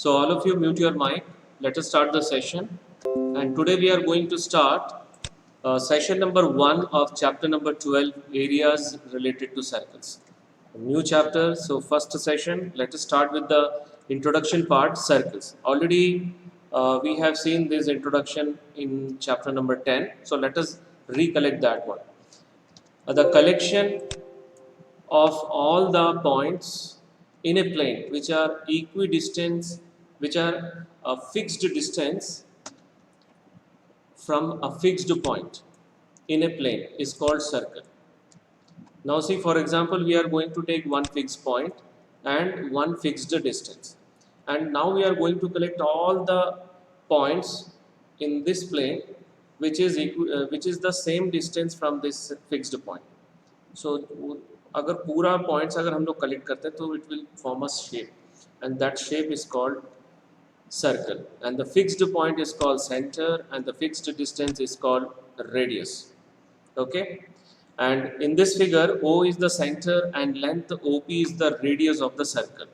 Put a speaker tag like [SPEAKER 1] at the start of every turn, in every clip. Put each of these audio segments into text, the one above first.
[SPEAKER 1] So all of you mute your mic. Let us start the session. And today we are going to start session number 1 of chapter number 12, areas related to circles. A new chapter. So first session, let us start with the introduction part, circles. Already we have seen this introduction in chapter number 10. So let us recollect that one. The collection of all the points in a plane which are equidistant, which are a fixed distance from a fixed point in a plane is called circle. Now see, for example, we are going to take one fixed point and one fixed distance, and now we are going to collect all the points in this plane which is the same distance from this fixed point. So अगर पूरा points अगर हम लोग collect करते हैं तो it will form a shape, and that shape is called circle, and the fixed point is called center, and the fixed distance is called radius. Okay, and in this figure O is the center and length OP is the radius of the circle.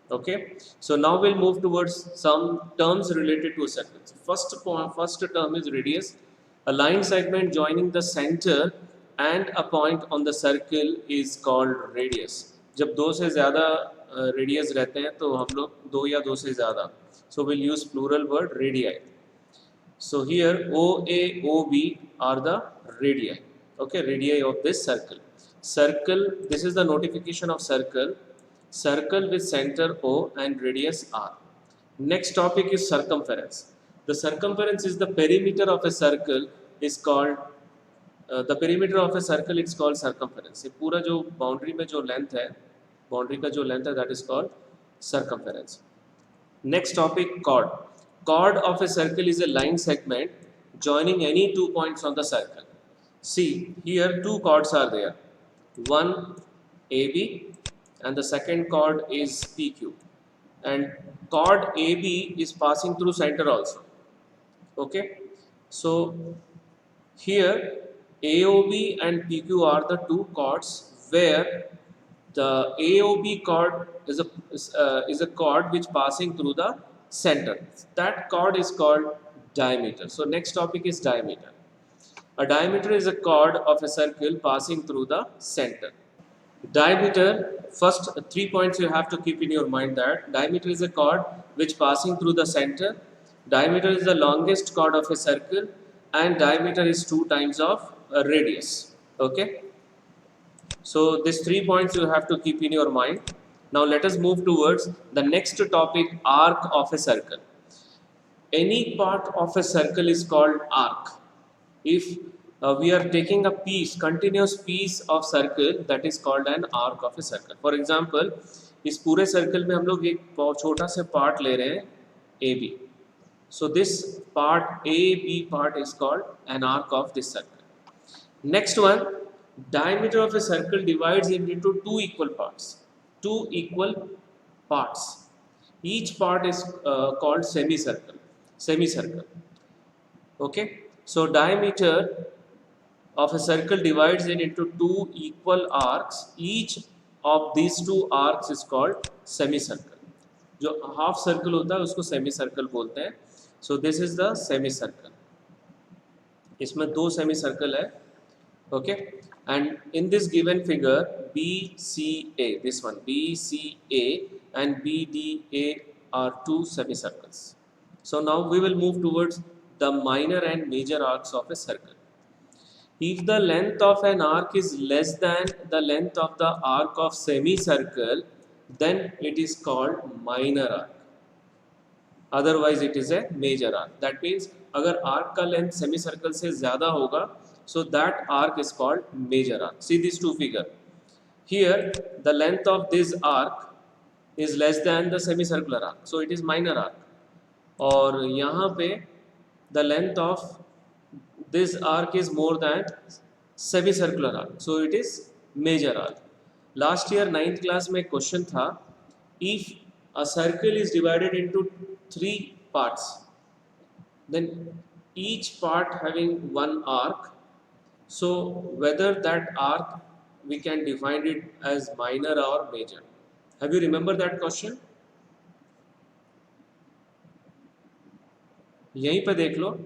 [SPEAKER 1] Okay, so now we'll move towards some terms related to a circle. First term is radius. A line segment joining the center and a point on the circle is called radius. जब दो से ज़्यादा radius रहते हैं तो हम लोग दो या दो से ज़्यादा, so we'll use plural word radii. So here OA, OB are the radii. Okay, radii of this circle. Circle, this is the notification of circle. Circle with center O and radius R. Next topic is circumference. The circumference is the perimeter of a circle is called the perimeter of a circle is called circumference. ये पूरा जो boundary में जो length है, boundary का जो length है, that is called circumference. Next topic, chord. Chord of a circle is a line segment joining any 2 points on the circle. See, here two chords are there. One AB and the second chord is PQ. And chord AB is passing through center also. Okay, so here AOB and PQ are the two chords where the AOB chord is a chord which passing through the center. That chord is called diameter. So next topic is diameter. A diameter is a chord of a circle passing through the center. Diameter, first 3 points you have to keep in your mind, that diameter is a chord which passing through the center, diameter is the longest chord of a circle, and diameter is 2 times of a radius. Okay, so these 3 points you have to keep in your mind. Now let us move towards the next topic, arc of a circle. Any part of a circle is called arc. If we are taking a piece, continuous piece of circle, that is called an arc of a circle. For example, इस पूरे circle में हम लोग एक छोटा से part ले रहे हैं AB. So this part AB part is called an arc of this circle. Next one, diameter of a circle divides into two equal parts. Two equal parts. Each part is called semicircle. Semicircle. Okay. So diameter of a circle divides it into two equal arcs. Each of these two arcs is called semicircle. जो half circle होता है उसको semicircle बोलते हैं. So this is the semicircle. इसमें दो semicircle है. Okay, and in this given figure BCA, this one BCA and BDA are two semicircles. So now we will move towards the minor and major arcs of a circle. If the length of an arc is less than the length of the arc of semicircle, then it is called minor arc. Otherwise it is a major arc. That means अगर arc का length semicircle से ज़्यादा होगा, so that arc is called major arc. See these two figures. Here the length of this arc is less than the semicircular arc, so it is minor arc. और यहाँ पे the length of this arc is more than semicircular arc, so it is major arc. Last year 9th class में question था, if a circle is divided into 3 parts, then each part having one arc, so whether that arc we can define it as minor or major. Have you remember that question? यहीं पे देख लो,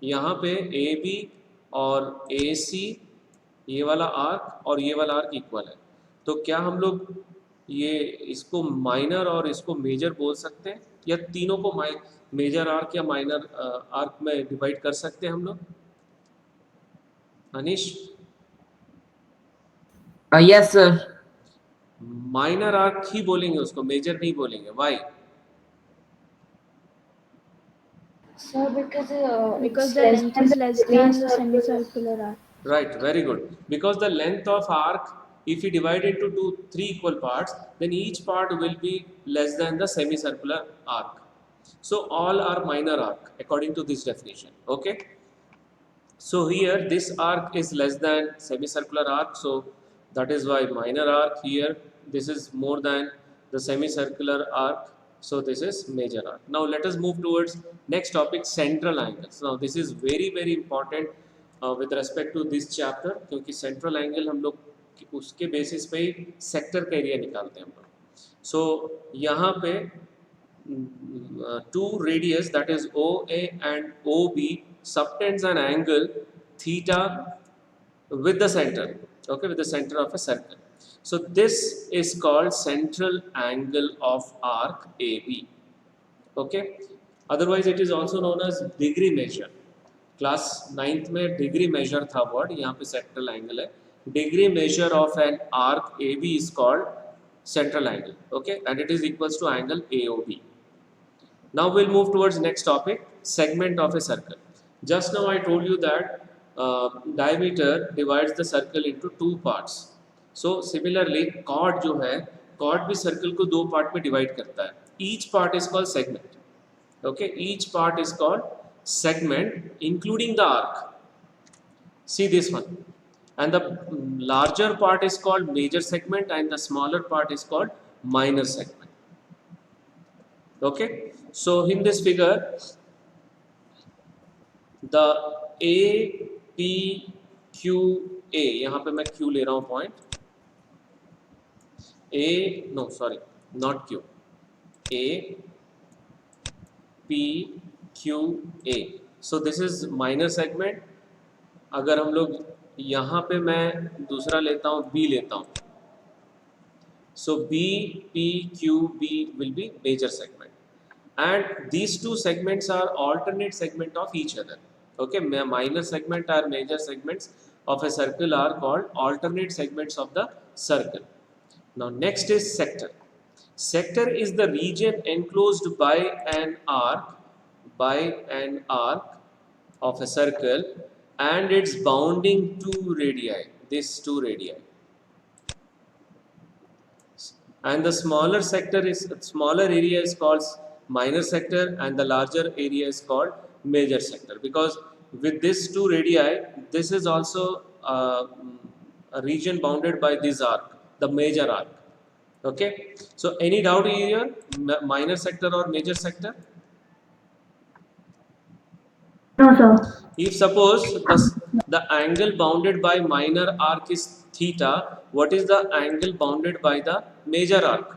[SPEAKER 1] यहाँ पे A B और ए सी, ये वाला arc और ये वाला आर्क इक्वल है, तो क्या हम लोग ये इसको माइनर और इसको मेजर बोल सकते हैं, या तीनों को मेजर आर्क या माइनर आर्क में डिवाइड कर सकते हैं हम लोग? अनिश,
[SPEAKER 2] Yes, sir.
[SPEAKER 1] माइनर आर्क ही बोलेंगे उसको, मेजर नहीं बोलेंगे, Y?
[SPEAKER 3] Sir, because
[SPEAKER 4] Because
[SPEAKER 3] it's
[SPEAKER 4] the
[SPEAKER 3] less
[SPEAKER 4] length
[SPEAKER 3] than
[SPEAKER 4] is
[SPEAKER 3] the
[SPEAKER 4] less than the
[SPEAKER 3] semicircular.
[SPEAKER 4] semicircular arc.
[SPEAKER 1] Right, very good. Because the length of arc, if we divide into three equal parts, then each part will be less than the semicircular arc. So all are minor arc according to this definition. Okay. So here this arc is less than semicircular arc, so that is why minor arc. Here this is more than the semicircular arc, so this is major arc. Now let us move towards next topic, central angles. Now this is very important with respect to this chapter, क्योंकि central angle हम लोग उसके basis पे ही sector का area निकालते हैं हम लोग. So यहाँ पे two radius, that is OA and OB, subtends an angle theta with the center, okay, with the center of a circle. So this is called central angle of arc AB, okay. Otherwise it is also known as degree measure. Class 9th में degree measure था word, यहाँ पे central angle है. Degree measure of an arc A B is called central angle, okay, and it is equals to angle A O B. Now we'll move towards next topic, segment of a circle. Just now I told you that diameter divides the circle into two parts. So similarly chord जो है, chord भी circle को दो part में divide करता है. Each part is called segment. Okay, each part is called segment, including the arc. See this one. And the larger part is called major segment and the smaller part is called minor segment. Okay, so in this figure the A P Q A, यहाँ पे मैं Q ले रहा हूँ point, A, no sorry, not Q, A P Q A. So this is minor segment. अगर हम लोग यहाँ पे मैं दूसरा लेता हूँ, B लेता हूँ, so B P Q B will be major segment. And these two segments are alternate segment of each other. Okay, minor segment or major segments of a circle are called alternate segments of the circle. Now next is sector. Sector is the region enclosed by an arc of a circle and its bounding two radii, these two radii. And the smaller area is called minor sector and the larger area is called major sector, because with this two radii this is also a region bounded by this arc, the major arc. Okay, so any doubt here, minor sector or major sector?
[SPEAKER 4] No, sir.
[SPEAKER 1] If suppose the angle bounded by minor arc is theta, what is the angle bounded by the major arc?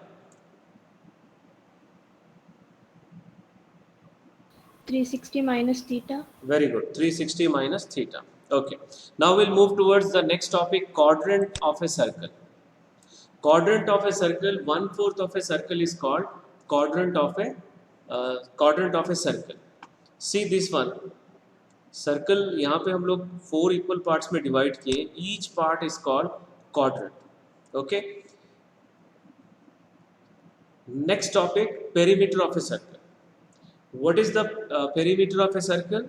[SPEAKER 4] 360 minus theta.
[SPEAKER 1] Very good, 360 minus theta. Okay, now we'll move towards the next topic, quadrant of a circle. Quadrant of a circle, 1/4 of a circle is called quadrant of a circle. See this one, circle यहाँ पे हम लोग 4 equal parts में divide किए, each part is called quadrant. Okay, next topic, perimeter of a circle. What is the perimeter of a circle?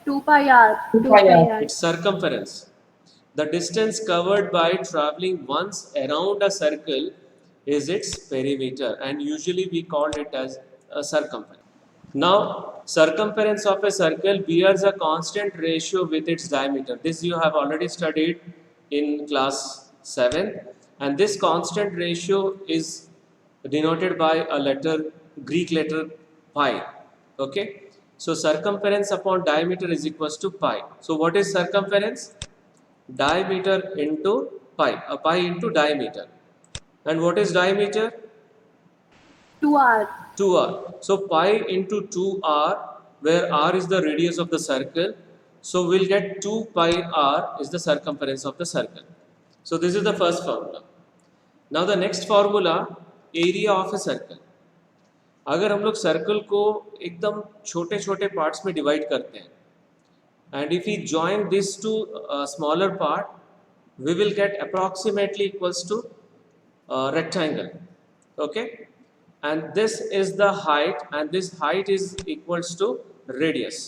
[SPEAKER 4] 2 pi r. 2 pi r.
[SPEAKER 1] It's circumference. The distance covered by traveling once around a circle is its perimeter, and usually we call it as a circumference. Now, circumference of a circle bears a constant ratio with its diameter. This you have already studied in class 7, and this constant ratio is denoted by a letter, Greek letter pi. Okay, so circumference upon diameter is equals to pi. So what is circumference? Diameter into pi, pi into diameter. And what is diameter?
[SPEAKER 4] 2r.
[SPEAKER 1] 2r. So pi into 2r, where r is the radius of the circle. So we'll get 2 pi r is the circumference of the circle. So this is the first formula. Now the next formula, area of a circle. अगर हम लोग circle को एकदम छोटे छोटे parts में divide करते हैं, and if we join this to a smaller part, we will get approximately equals to rectangle. Okay, and this is the height, and this height is equals to radius,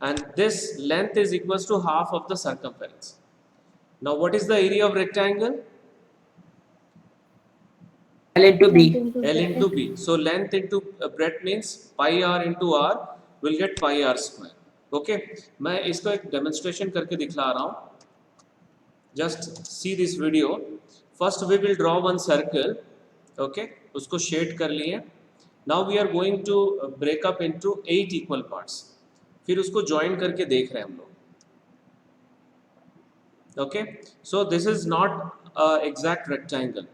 [SPEAKER 1] and this length is equals to half of the circumference. Now what is the area of rectangle?
[SPEAKER 2] L into B.
[SPEAKER 1] L into B. So length into breadth means pi r into r, will get pi r square. Okay, मैं इसको एक demonstration करके दिखला रहा हूँ. Just see this video. First we will draw one circle. Okay, उसको shade कर लिए. Now we are going to break up into 8 equal parts. फिर उसको join करके देख रहे हैं हम लोग. Okay, so this is not exact rectangle.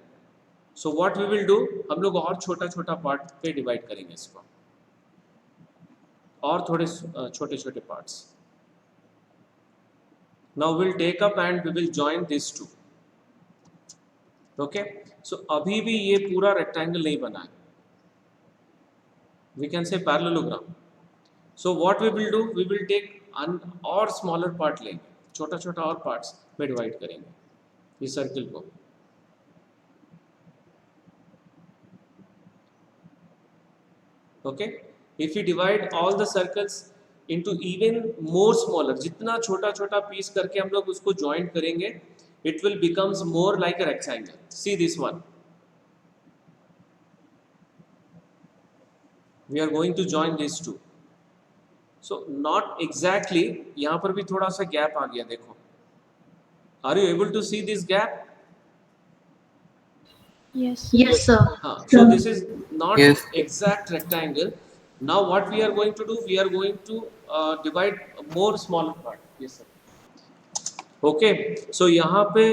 [SPEAKER 1] So what we will do, हम लोग और छोटा छोटा पार्ट पे डिवाइड करेंगे इसको, और थोड़े छोटे छोटे parts. Now will take up and we will join this two. Okay, so अभी भी ये पूरा रेक्टेंगल नहीं बना है, we can say parallelogram. So what we will do, we will take और स्मॉलर पार्ट लेंगे, छोटा छोटा और पार्ट्स में डिवाइड करेंगे इस सर्किल को. Okay, if we divide all the circles into even more smaller, जितना छोटा छोटा पीस करके हम लोग उसको join करेंगे, it will becomes more like a rectangle. See this one. We are going to join these two. So not exactly, यहाँ पर भी थोड़ा सा gap आ गया, देखो. Are you able to see this gap?
[SPEAKER 4] Yes.
[SPEAKER 2] Yes, sir.
[SPEAKER 1] So this is not
[SPEAKER 2] Yes.
[SPEAKER 1] exact rectangle. Now what we are going to do, we are going to divide more smaller part. Yes sir. Okay, so यहाँ पे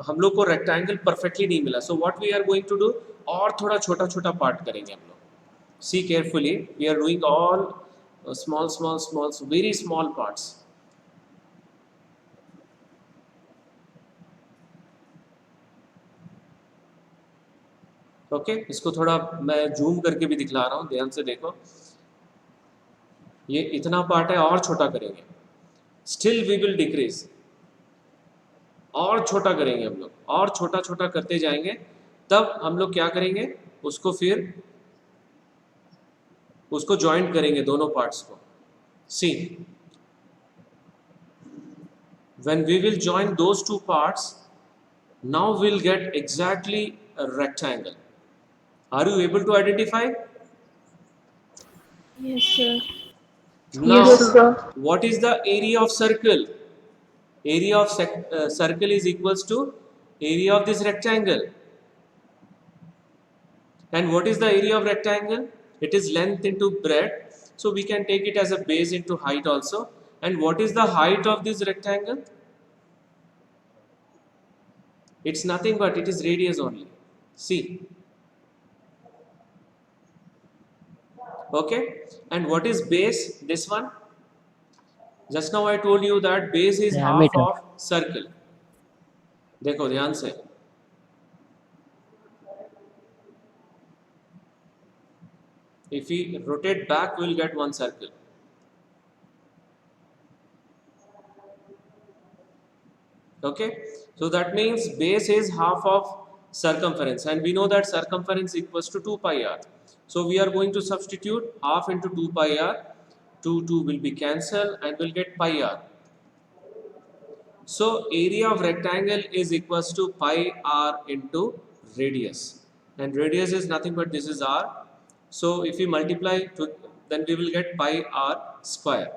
[SPEAKER 1] हम लोग को rectangle perfectly नहीं मिला. So what we are going to do, और थोड़ा छोटा छोटा part करेंगे हम लोग. See carefully, we are doing all small, very small parts. Okay, इसको थोड़ा मैं जूम करके भी दिखला रहा हूँ, ध्यान से देखो. ये इतना पार्ट है, और छोटा करेंगे. स्टिल वी विल डिक्रीज, और छोटा करेंगे हम लोग, और छोटा छोटा करते जाएंगे. तब हम लोग क्या करेंगे, उसको फिर उसको ज्वाइंट करेंगे दोनों पार्ट्स को. See, when we will join those two parts, now will get exactly a rectangle. Are you able to identify?
[SPEAKER 4] Yes, sir.
[SPEAKER 1] Now,
[SPEAKER 2] Yes, sir.
[SPEAKER 1] what is the area of circle? Area of circle is equals to area of this rectangle. And what is the area of rectangle? It is length into breadth. So we can take it as a base into height also. And what is the height of this rectangle? It's nothing but it is radius only. See. Okay, and what is base? This one. Just now I told you that base is
[SPEAKER 2] Diameter.
[SPEAKER 1] half of circle. देखो ध्यान से. If we rotate back, we will get one circle. Okay, so that means base is half of circumference, and we know that circumference equals to 2 pi r. So we are going to substitute half into 2 pi r. 2 will be cancelled and we'll get pi r. So area of rectangle is equals to pi r into radius, and radius is nothing but this is r. So if we multiply to, then we will get pi r square.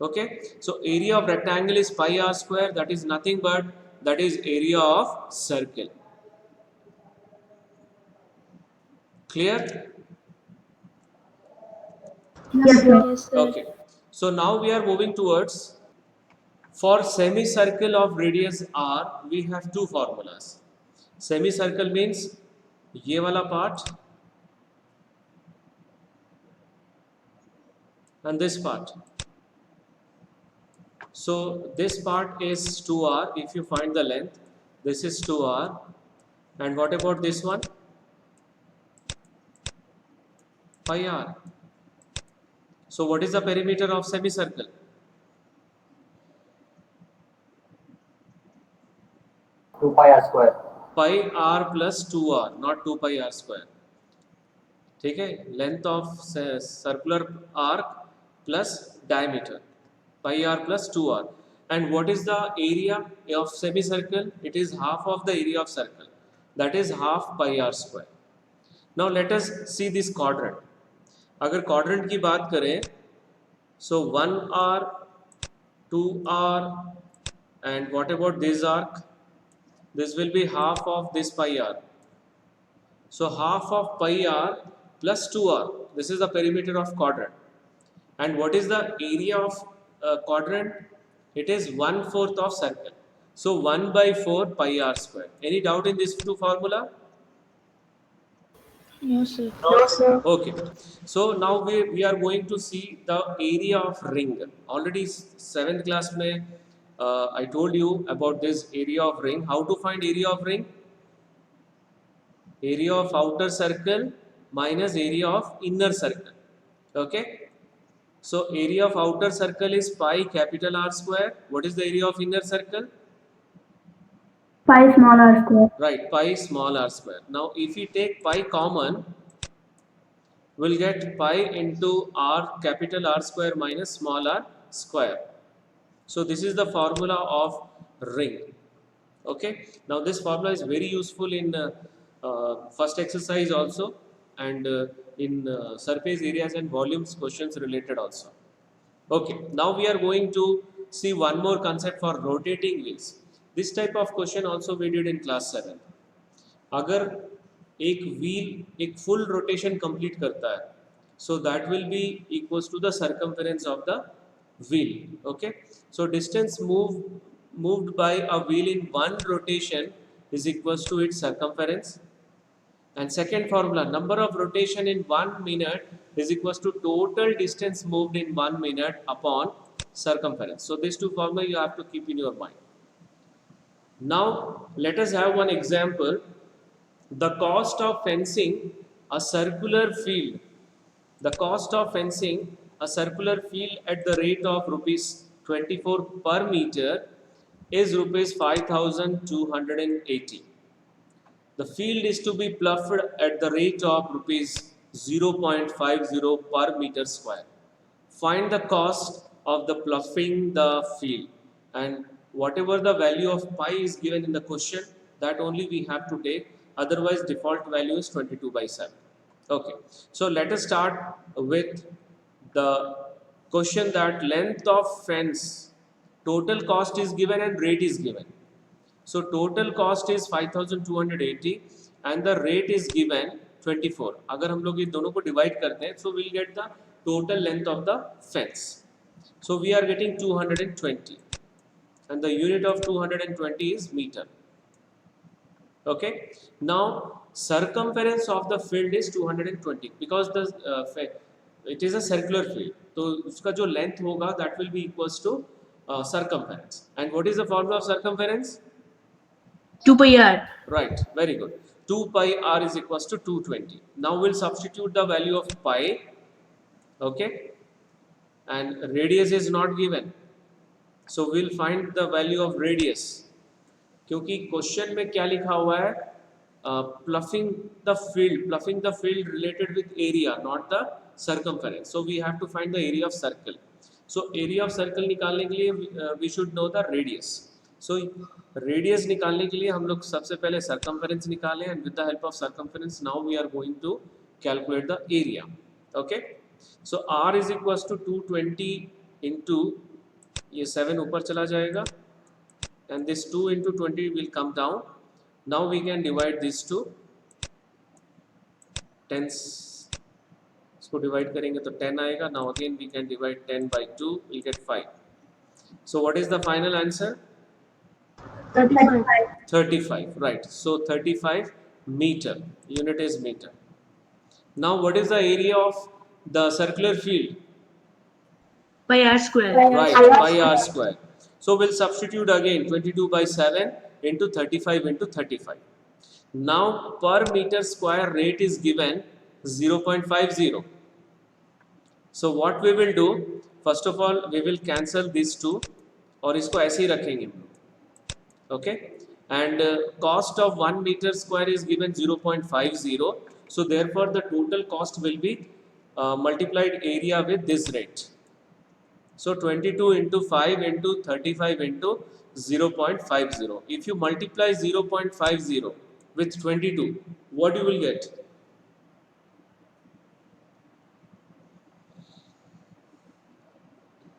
[SPEAKER 1] Okay, so area of rectangle is pi r square, that is nothing but that is area of circle. Clear?
[SPEAKER 4] Yes, sir. Yes, sir.
[SPEAKER 1] Okay, so now we are moving towards, for semicircle of radius r, we have two formulas. Semicircle means ये वाला part and this part. So this part is 2r. If you find the length, this is 2r. And what about this one? Pi r. So what is the perimeter of semicircle?
[SPEAKER 2] Two pi r square.
[SPEAKER 1] Pi r plus 2r, not 2 pi r square. ठीक है, length of circular arc plus diameter pi r plus 2r. And what is the area of semicircle? It is half of the area of circle, that is half pi r square. Now let us see this quadrant. अगर quadrant की बात करें, so 1r, 2r, and what about this arc? This will be half of this pi r. So half of pi r plus 2r. This is the perimeter of quadrant. And what is the area of quadrant? It is 1/4 of circle. So 1/4 pi r square. Any doubt in this two formula?
[SPEAKER 4] No, sir.
[SPEAKER 2] No, sir.
[SPEAKER 1] Okay. So now we are going to see the area of ring. Already 7th class mein I told you about this area of ring. How to find area of ring? Area of outer circle minus area of inner circle. Okay. So area of outer circle is pi capital R square. What is the area of inner circle?
[SPEAKER 4] Pi small r square.
[SPEAKER 1] Right, pi small r square. Now if we take pi common, we'll get pi into r capital R square minus small r square. So this is the formula of ring. Okay. Now this formula is very useful in first exercise also, and in surface areas and volumes questions related also. Okay. Now we are going to see one more concept for rotating wheels. This type of question also we did in class 7. अगर एक wheel एक full rotation complete करता है, so that will be equals to the circumference of the wheel. Okay. So distance moved by a wheel in one rotation is equals to its circumference. And second formula, number of rotation in 1 minute is equals to total distance moved in 1 minute upon circumference. So these two formula you have to keep in your mind. Now let us have one example. The cost of fencing a circular field. The cost of fencing a circular field at the rate of rupees 24 per meter is rupees 5,280. The field is to be ploughed at the rate of rupees 0.50 per meter square. Find the cost of the ploughing the field, and whatever the value of pi is given in the question, that only we have to take. Otherwise default value is 22/7. Okay. So let us start with the question that length of fence, total cost is given and rate is given. So total cost is 5,280 and the rate is given 24. अगर हम लोग ये दोनों को divide करते हैं, so we'll get the total length of the fence. So we are getting 220 and the unit of 220 is meter. Okay. Now circumference of the field is 220 because the it is a circular field. तो उसका जो length होगा that will be equals to circumference. And what is the formula of circumference?
[SPEAKER 4] 2 pi r.
[SPEAKER 1] Right, very good. 2 pi r is equals to 220. Now we'll substitute the value of pi. Okay. And radius is not given. So we'll find the value of radius. क्योंकि question में क्या लिखा हुआ है? Ploughing the field related with area, not the circumference. So we have to find the area of circle. So area of circle निकालने के लिए we should know the radius. So radius निकालने के लिए हम लोग सबसे पहले circumference निकालें, and with the help of circumference now we are going to calculate the area. Okay. So r is equals to 220 into ये 7 ऊपर चला जाएगा, and this 2 into 20 will come down. Now we can divide this to tens. इसको divide करेंगे तो 10 आएगा. Now again we can divide 10 by 2, we'll get 5. So what is the final answer?
[SPEAKER 4] 35.
[SPEAKER 1] 35, right. So 35 meter, unit is meter. Now what is the area of the circular field?
[SPEAKER 4] Pi r square.
[SPEAKER 1] Right, pi r square. So we'll substitute again 22 by 7 into 35 into 35. Now per meter square rate is given 0.50. So what we will do, first of all we will cancel these two और इसको ऐसे ही रखेंगे हम लोग, okay? And cost of 1 meter square is given 0.50. So therefore the total cost will be multiplied area with this rate. So 22 into 5 into 35 into 0.50. If you multiply 0.50 with 22, what you will get?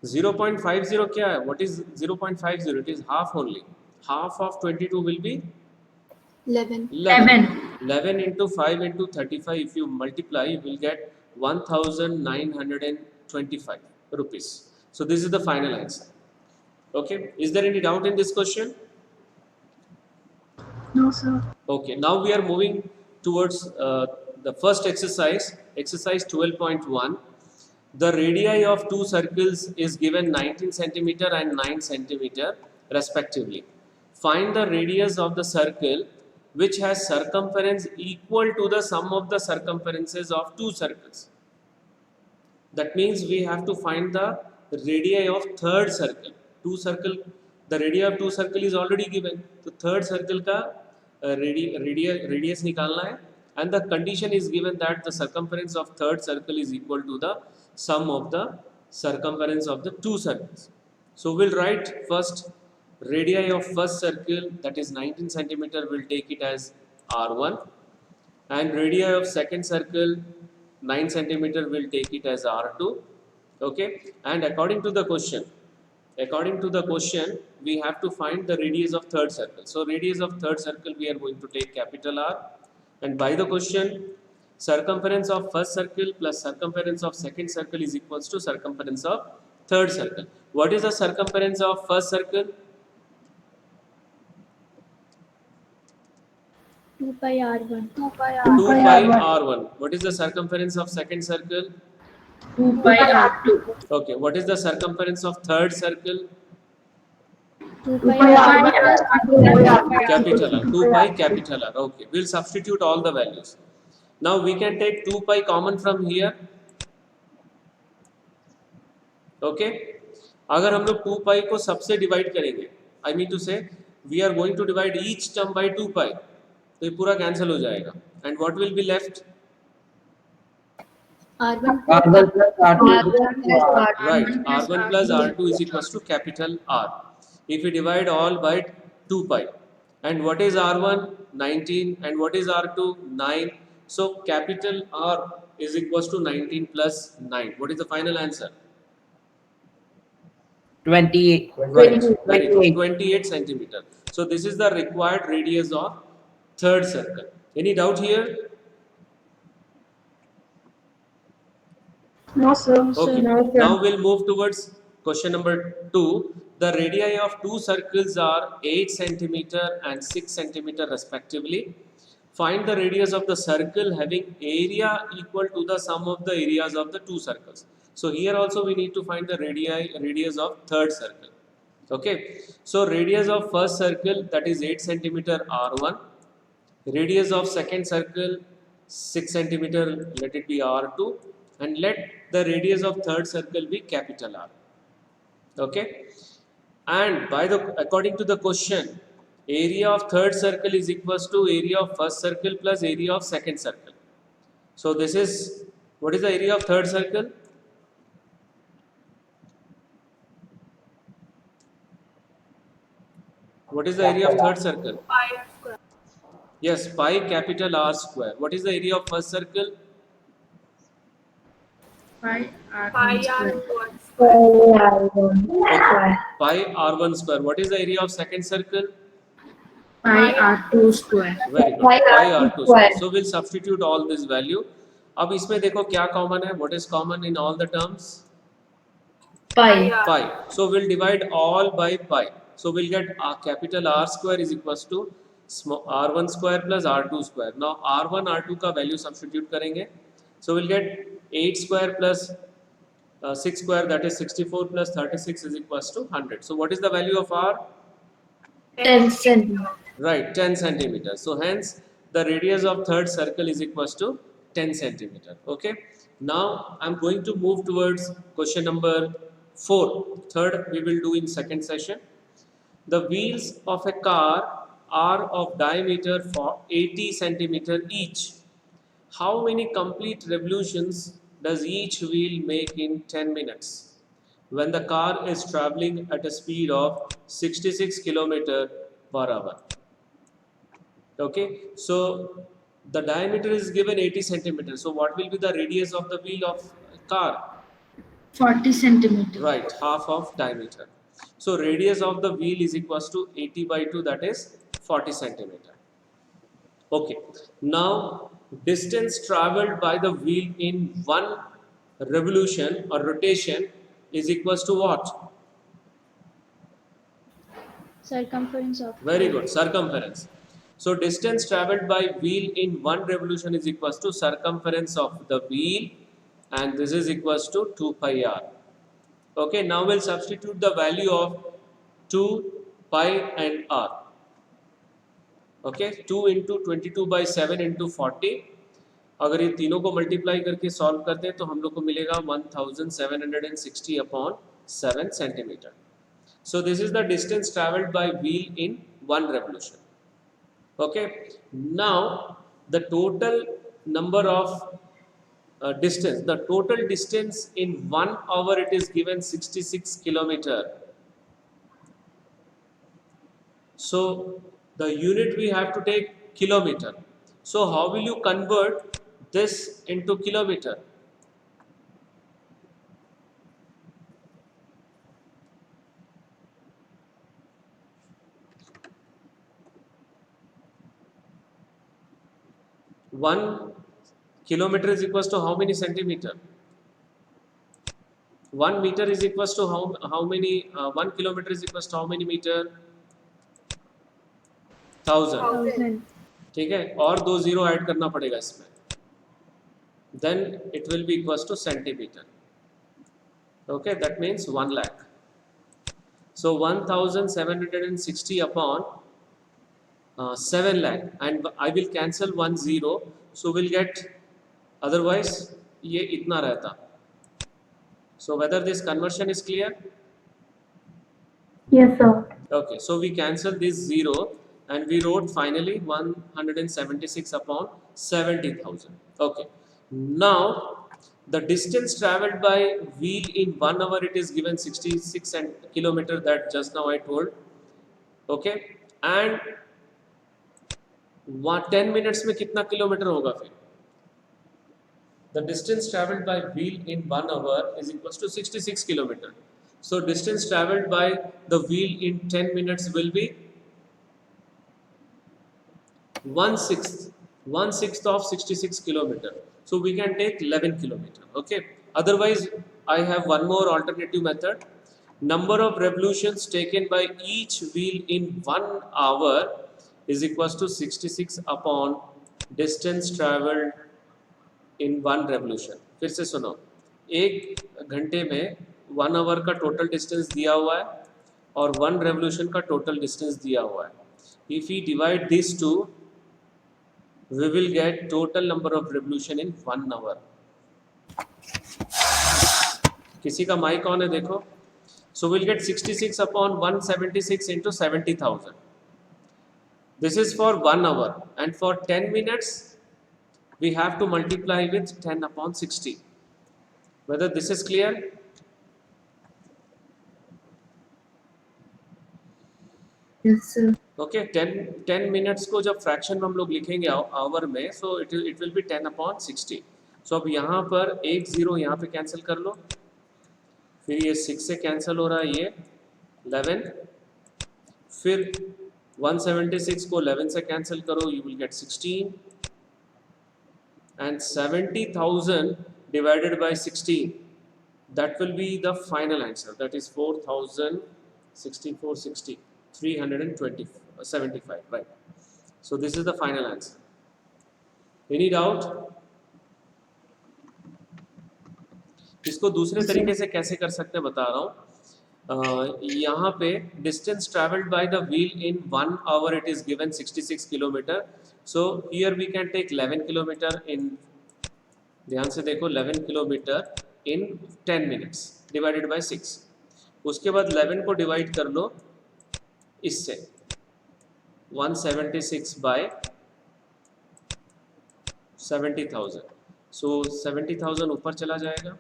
[SPEAKER 1] (0.50) क्या है? What is 0.50? It is half only. Half of 22 will be
[SPEAKER 3] 11.
[SPEAKER 1] 11 into 5 into 35. If you multiply, you will get 1925 rupees. So this is the final answer. Okay. Is there any doubt in this question?
[SPEAKER 4] No, sir.
[SPEAKER 1] Okay. Now we are moving towards the first exercise, exercise 12.1. The radii of two circles is given 19 centimeter and 9 centimeter respectively. Find the radius of the circle which has circumference equal to the sum of the circumferences of two circles. That means we have to find the radii of third circle. Two circle, the radii of two circle is already given. So third circle का radius निकालना है, and the condition is given that the circumference of third circle is equal to the sum of the circumference of the two circles. So we'll write first radii of first circle, that is 19 centimeter, we'll take it as R1, and radii of second circle 9 centimeter, we'll take it as R2. Okay, and according to the question we have to find the radius of third circle. So radius of third circle we are going to take capital R, and by the question circumference of first circle plus circumference of second circle is equals to circumference of third circle. What is the circumference of first circle?
[SPEAKER 3] 2 pi r1.
[SPEAKER 1] 2 pi r1. What is the circumference of second circle?
[SPEAKER 4] 2 pi r2.
[SPEAKER 1] Okay, what is the circumference of third circle?
[SPEAKER 3] 2 pi r1.
[SPEAKER 1] Capital R. 2 pi capital R. Okay, we'll substitute all the values. Now we can take 2 pi common from here. Okay, अगर हम लोग 2 pi को सबसे divide करेंगे, I mean to say we are going to divide each term by 2 pi, तो ये पूरा cancel हो जाएगा. And what will be left?
[SPEAKER 3] r1
[SPEAKER 2] R1 plus R2
[SPEAKER 1] Right, R1 plus R2 is equals to capital R. If we divide all by 2 pi, and what is R1? 19, and what is R2? 9. So capital R is equals to 19 plus 9. What is the final answer?
[SPEAKER 2] 28.
[SPEAKER 1] Right, very good, 28 centimeter. So this is the required radius of third circle. Any doubt here?
[SPEAKER 4] No, sir.
[SPEAKER 1] Okay, now we'll move towards question number 2. The radii of two circles are 8 centimeter and 6 centimeter respectively. Find the radius of the circle having area equal to the sum of the areas of the two circles. So here also we need to find the radius of third circle. Okay, so radius of first circle, that is 8 centimeter R1. Radius of second circle 6 centimeter, let it be R2, and let the radius of third circle be capital R. Okay, and according to the question, area of third circle is equals to area of first circle plus area of second circle. So this is, what is the area of third circle? What is the area of third circle?
[SPEAKER 4] Pi r square.
[SPEAKER 1] Yes, pi capital R square. What is the area of first circle?
[SPEAKER 4] Pi r
[SPEAKER 1] Okay. Pi R1 square. What is the area of second circle?
[SPEAKER 4] Pi r2 square.
[SPEAKER 1] Very good. Pi R2 square. So we'll substitute all this value. अब इसमें देखो क्या common है? What is common in all the terms?
[SPEAKER 4] Pi.
[SPEAKER 1] Pi. So we'll divide all by pi. So we'll get capital R square is equals to small R1 square plus R2 square. Now R1 R2 का value substitute करेंगे. So we'll get 8 square plus 6 square, that is 64 plus 36 is equals to 100. So what is the value of R?
[SPEAKER 2] 10 centimeters.
[SPEAKER 1] Right, 10 centimeters. So hence the radius of third circle is equals to 10 centimeter. Okay. Now I'm going to move towards question number 4. Third we will do in second session. The wheels of a car are of diameter for 80 centimeter each. How many complete revolutions does each wheel make in 10 minutes? When the car is traveling at a speed of 66 km per hour. Okay, so the diameter is given 80 centimeters. So what will be the radius of the wheel of car?
[SPEAKER 4] 40 centimeters.
[SPEAKER 1] Right, half of diameter. So radius of the wheel is equals to 80 by 2, that is 40 centimeter. Okay, now distance traveled by the wheel in one revolution or rotation is equals to what?
[SPEAKER 3] Circumference of.
[SPEAKER 1] Very good, circumference. So distance traveled by wheel in one revolution is equals to circumference of the wheel, and this is equals to 2 pi r. Okay, now we'll substitute the value of 2 pi and r. Okay, 2 into 22 by 7 into 40. अगर ये तीनों को multiply करके solve करते हैं तो हम लोग को मिलेगा 1760 upon 7 centimetre. So this is the distance traveled by wheel in one revolution. Okay. Now the total number of distance, the total distance in 1 hour, it is given 66 kilometer. So the unit we have to take kilometer. So how will you convert this into kilometer? One kilometer is equals to how many centimeter? 1 meter is equals to how many? 1 kilometer is equals to how many meter? 1000.
[SPEAKER 3] 1000.
[SPEAKER 1] ठीक है, और 2 0 add करना पड़ेगा इसमें. Then it will be equals to centimeter. Okay, that means 1 lakh. So 1760 upon 7 lakh, and I will cancel 1 0, so we'll get, otherwise ये इतना रहता. So whether this conversion is clear?
[SPEAKER 2] Yes, sir.
[SPEAKER 1] Okay, so we cancel this 0 and we wrote finally 176 upon 70,000. Okay, now the distance traveled by wheel in 1 hour, it is given 66 kilometer, that just now I told. Okay, and 10 minutes में कितना kilometre होगा फिर? The distance traveled by wheel in 1 hour is equals to 66 kilometer. So distance traveled by the wheel in 10 minutes will be 1/6 of 66 kilometer. So we can take 11 kilometer. Okay. Otherwise, I have one more alternative method. Number of revolutions taken by each wheel in 1 hour is equals to 66 upon distance traveled in 1 revolution. फिर से सुनो, 1 घंटे में 1 our का total distance दिया हुआ है और 1 रेवोल्यूशन का टोटल डिस्टेंस दिया हुआ है. If we divide this two, we will get total number of revolution in 1 hour. किसी का माइक ऑन है देखो. So we'll get 66 upon 176 into 70,000. This is for 1 hour, and for 10 minutes we have to multiply with 10 upon 60. Whether this is clear?
[SPEAKER 2] Yes, sir.
[SPEAKER 1] Okay, 10 minutes को जब fraction में हम लोग लिखेंगे आवर में, so it will be 10 upon 60. So अब यहाँ पर 1 0 यहाँ पे कैंसिल कर लो, फिर ये 6 से कैंसिल हो रहा है, ये 11, फिर 176 को 11 से कैंसिल करो, you will get 16, and 70,000 divided by 16, that will be the final answer, that is 4,064.60. 375, right? So this is the final answer. Any doubt? इसको दूसरे तरीके से कैसे कर सकते हैं बता रहा हूँ. यहाँ पे distance traveled by the wheel in 1 hour it is given 66 kilometer. So here we can take 11 kilometer in, ध्यान से देखो 11 kilometre in 10 minutes divided by 6. उसके बाद 11 को डिवाइड कर लो इससे 176 by 70,000. So 70,000 ऊपर चला जाएगा,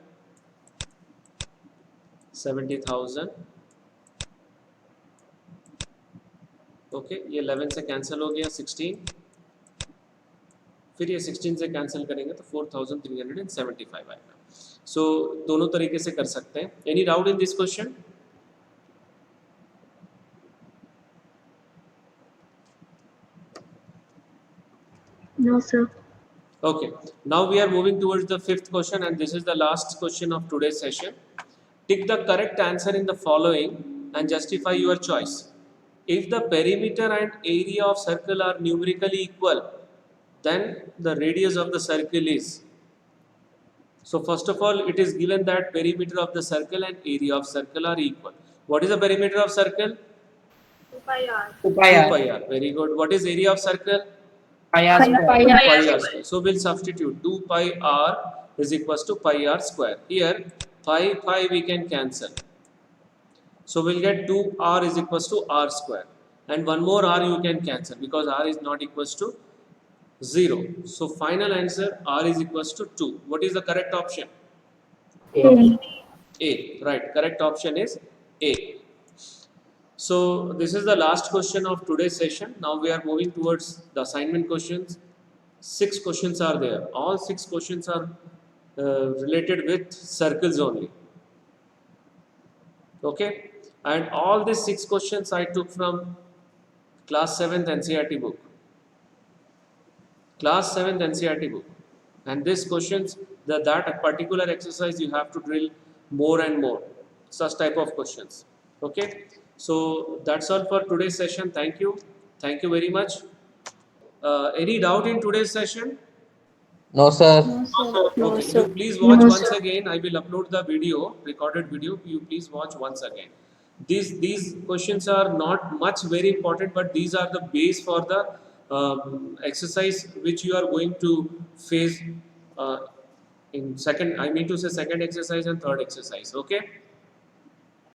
[SPEAKER 1] 70,000. ओके, ये 11 से कैंसिल हो गया 16, फिर ये 16 से कैंसिल करेंगे तो 4,375 आएगा. सो दोनों तरीके से कर सकते हैं. Any doubt in this question?
[SPEAKER 2] No, sir.
[SPEAKER 1] Okay, now we are moving towards the fifth question, and this is the last question of today's session. Tick the correct answer in the following and justify your choice. If the perimeter and area of circle are numerically equal, then the radius of the circle is. So first of all, it is given that perimeter of the circle and area of circle are equal. What is the perimeter of circle?
[SPEAKER 3] 2 pi r.
[SPEAKER 1] 2 pi r. Very good. What is area of circle?
[SPEAKER 4] Pi r square.
[SPEAKER 1] Pi r square. So we'll substitute 2 pi r is equals to pi r square. Here pi we can cancel. So we'll get 2r is equals to r square. And one more r you can cancel because r is not equals to 0. So final answer r is equals to 2. What is the correct option? A. Right. Correct option is A. So this is the last question of today's session. Now we are moving towards the assignment questions. 6 questions are there. All 6 questions are related with circles only. Okay, and all these 6 questions I took from class 7th NCERT book. Class 7th NCERT book. And these questions, that particular exercise you have to drill more and more. Such type of questions. Okay. So that's all for today's session. Thank you. Thank you very much. Any doubt in today's session?
[SPEAKER 5] No, sir.
[SPEAKER 3] No, sir.
[SPEAKER 1] Okay, you please watch once again. I will upload the video, recorded video. You please watch once again. These questions are not much very important, but these are the base for the exercise which you are going to face in second. I mean to say second exercise and third exercise. Okay.